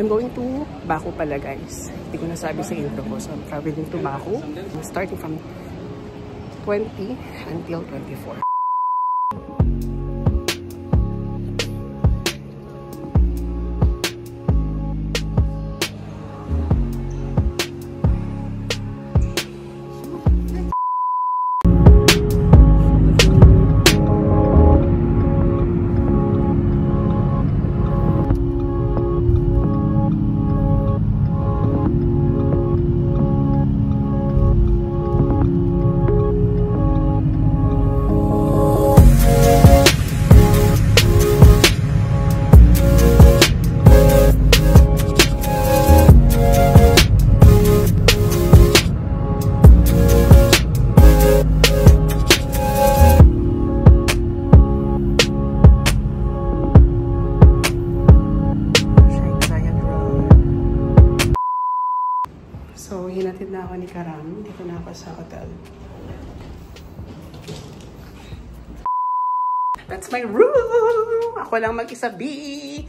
I'm going to Baku pala, guys. Hindi ko nasabi sa intro ko. So, I'm traveling to Baku. Starting from 20 until 24. So, hinatid na ako ni Karam. Dito na ako sa hotel. That's my room! Ako lang mag-isa, B!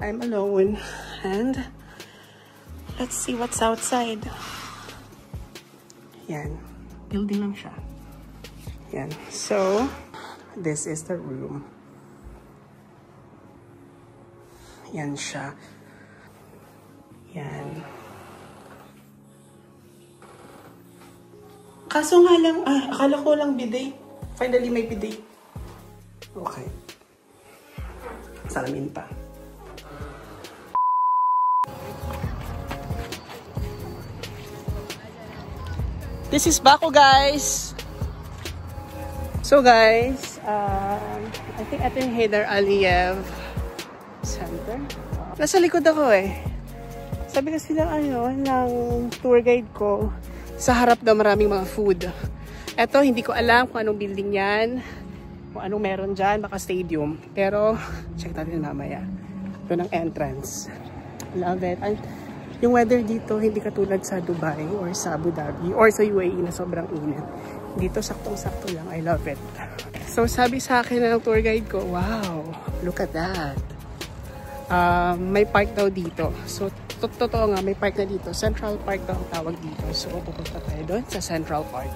I'm alone. And, let's see what's outside. Yan. Building lang siya. Yan. So, this is the room. Yan siya. Yan. Kaso nga lang, akala ko lang bidet. Finally, may bidet. Okay. Salamin pa. This is Baku, guys! So, guys, I think ito yung Heydar Aliyev Center. Nasa likod ako eh. Sabi kasi ng tour guide ko, sa harap daw maraming mga food. Eto, hindi ko alam kung anong building yan. Kung anong meron dyan. Baka stadium. Pero, check natin mamaya. Ito ng entrance. Love it. And, yung weather dito, hindi katulad sa Dubai or sa Abu Dhabi or sa UAE na sobrang init. Dito, saktong-sakto lang. I love it. So, sabi sa akin ng tour guide ko, wow, look at that. May park daw dito. So, totoo nga, may park na dito. Central Park daw ang tawag dito. So, pupunta tayo doon sa Central Park.